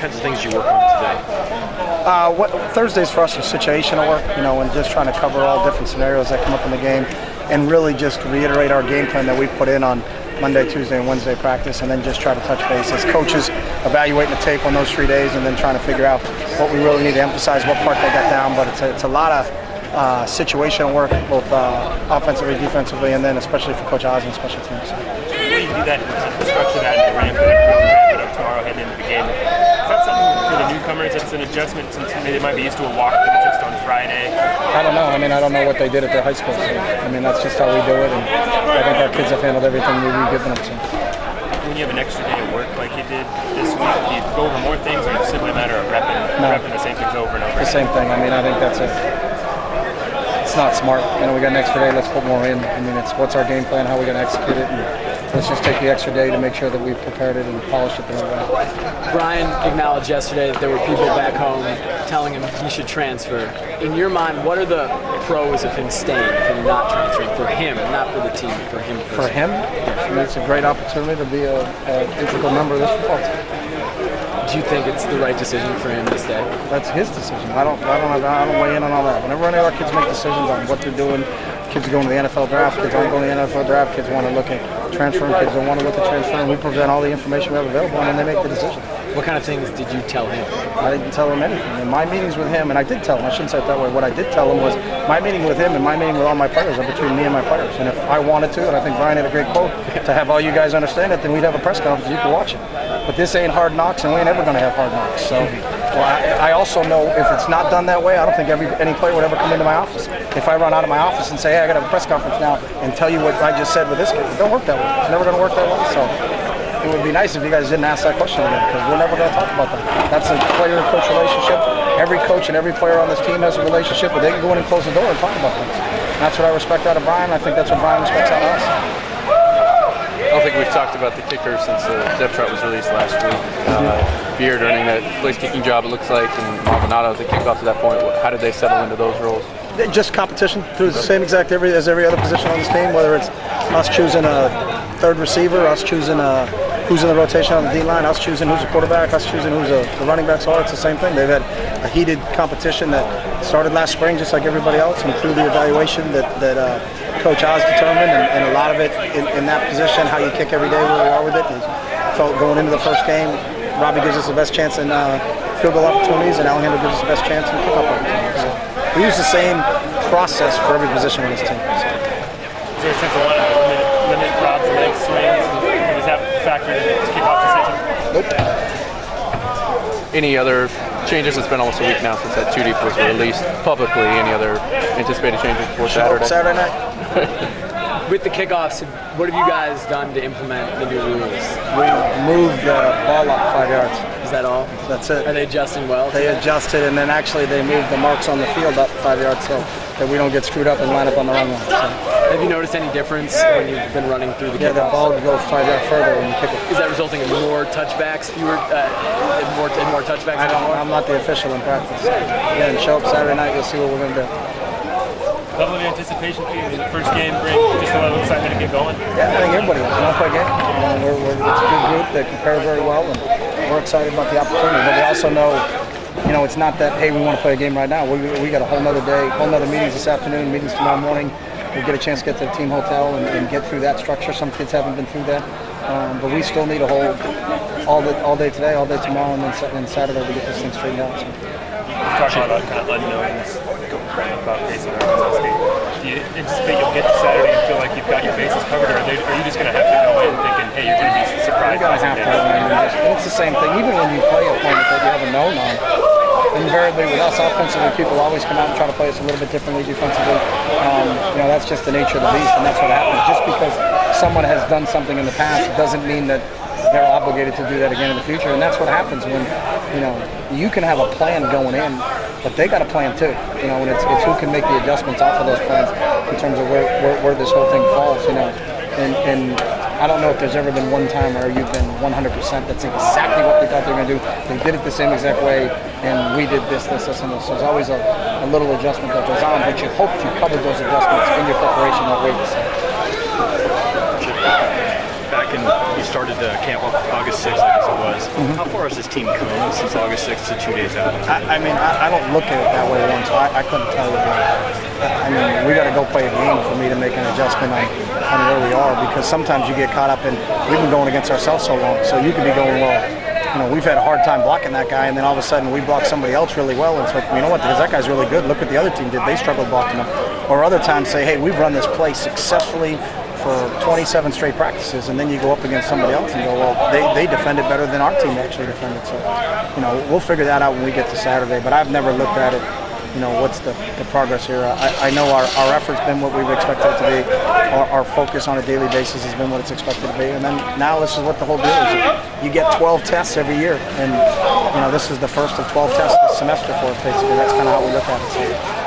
kinds of things do you work on today? Thursdays for us is situational work, and just trying to cover all different scenarios that come up in the game, and really just reiterate our game plan that we've put in on Monday, Tuesday, and Wednesday practice, and then just try to touch base as coaches, evaluating the tape on those 3 days, and then trying to figure out what we really need to emphasize, what part they got down. But it's a lot of situational work, both offensively, defensively, and then especially for Coach Oz and special teams. The way you do that, structure that, and ramp it up tomorrow heading into the game. Is that something for the newcomers that's an adjustment since they might be used to a walkthrough just on Friday? I don't know. I don't know what they did at their high school. So, that's just how we do it, and I think our kids have handled everything we've given them. So. When you have an extra day of work like you did this week, do you go over more things, or is it simply a matter of repping the same things over and over? The same thing. I think that's it. It's not smart. We got an extra day, let's put more in. It's what's our game plan, how we're going to execute it, and let's just take the extra day to make sure that we've prepared it and polished it the right way. Brian acknowledged yesterday that there were people back home telling him he should transfer. In your mind, what are the pros of him staying, of him not transferring? For him, not for the team, for him personally. For him? It's a great opportunity to be an integral member of this football team. Do you think it's the right decision for him to stay? That's his decision. I don't weigh in on all that. Whenever any of our kids make decisions on what they're doing, kids are going to the NFL draft, kids aren't going to the NFL draft, kids want to look at transferring, kids don't want to look at transferring. We present all the information we have available, and then they make the decision. What kind of things did you tell him? I didn't tell him anything. In my meetings with him, and I did tell him, I shouldn't say it that way, what I did tell him was my meeting with him and my meeting with all my players are between me and my players. And if I wanted to, and I think Brian had a great quote, to have all you guys understand it, then we'd have a press conference, you can watch it. But this ain't hard knocks, and we ain't ever going to have hard knocks. So I also know if it's not done that way, I don't think any player would ever come into my office. If I run out of my office and say, hey, I got to have a press conference now and tell you what I just said with this kid, it don't work that way. It's never going to work that way. So it would be nice if you guys didn't ask that question again, because we're never going to talk about that. That's a player-coach relationship. Every coach and every player on this team has a relationship where they can go in and close the door and talk about things. And that's what I respect out of Brian. I think that's what Brian respects out of us. I don't think we've talked about the kicker since the depth chart was released last week. Beard earning that place kicking job, it looks like, and Maldonado, the kickoff to that point. How did they settle into those roles? Just competition through the same exact as every other position on this team, whether it's us choosing a third receiver, us choosing who's in the rotation on the D-line, us choosing who's a quarterback, us choosing who's the running backs are. It's the same thing. They've had a heated competition that started last spring just like everybody else, and through the evaluation that Coach Oz determined, and a lot of it in that position, how you kick every day, where we are with it. Felt going into the first game, Robbie gives us the best chance in field goal opportunities, and Alejandro gives us the best chance in kickoff opportunities. So we use the same process for every position on this team. So. Is there a sense of wanting to limit Rob's leg swings? Does that factor into the kickoff decision? Nope. Any other changes? It's been almost a week now since that 2 deep was released publicly. Any other anticipated changes before Saturday? Saturday night. With the kickoffs, what have you guys done to implement the new rules? We moved the ball up 5 yards. Is that all? That's it. Are they adjusting well? They adjusted, and then actually they moved the marks on the field up 5 yards so that we don't get screwed up and line up on the wrong one. So. Have you noticed any difference when you've been running through the kickoffs? Yeah, the ball goes 5 yards further when you kick it. Is that resulting in more touchbacks, more touchbacks? I'm not the official in practice. Again, show up Saturday night, you'll see what we're going to do. Level of anticipation for you in the first game, bring just a lot of excitement to get going? Yeah, I think everybody wants to play a game. It's a good group that compare very well, and we're excited about the opportunity. But we also know, it's not that, hey, we want to play a game right now. We got a whole nother day, whole nother meetings this afternoon, meetings tomorrow morning. We'll get a chance to get to the team hotel and get through that structure. Some kids haven't been through that. But we still need a whole all day today, all day tomorrow, and then Saturday to get this thing straightened out. So. We've talked about kind of unknowns about facing Arkansas State. Do you anticipate you'll get to Saturday and feel like you've got your bases covered, or are you just going to have to go in thinking, hey, you're going to be surprised? You're going to have to. It's the same thing. Even when you play a opponent that you haven't known on, invariably with us offensively, people always come out and try to play us a little bit differently defensively. That's just the nature of the beast, and that's what happens. Just because someone has done something in the past doesn't mean that they're obligated to do that again in the future, and that's what happens when, you can have a plan going in, but they got a plan too, and it's who can make the adjustments off of those plans in terms of where this whole thing falls, and I don't know if there's ever been one time where you've been 100% that's exactly what they thought they were going to do. They did it the same exact way, and we did this, and this. So there's always a little adjustment that goes on, but you hope you covered those adjustments in your preparation already. Back back and you started camp August 6th, I guess it was. How far has this team come since August 6th to 2 days out? I mean, I don't look at it that way once. I couldn't tell you. I mean, we got to go play a game for me to make an adjustment on where we are, because sometimes you get caught up in, we've been going against ourselves so long, so you could be going, well, you know, we've had a hard time blocking that guy, and then all of a sudden we block somebody else really well, and it's like, you know what, because that guy's really good. Look what the other team did. They struggled blocking him. Or other times say, hey, we've run this play successfully for 27 straight practices, and then you go up against somebody else and go, well, they defended better than our team actually defended. So, you know, we'll figure that out when we get to Saturday, but I've never looked at it, you know, what's the progress here. I know our effort's been what we've expected it to be. Our focus on a daily basis has been what it's expected to be. And then now this is what the whole deal is. You get 12 tests every year, and, you know, this is the first of 12 tests this semester for us, basically. That's kind of how we look at it. So,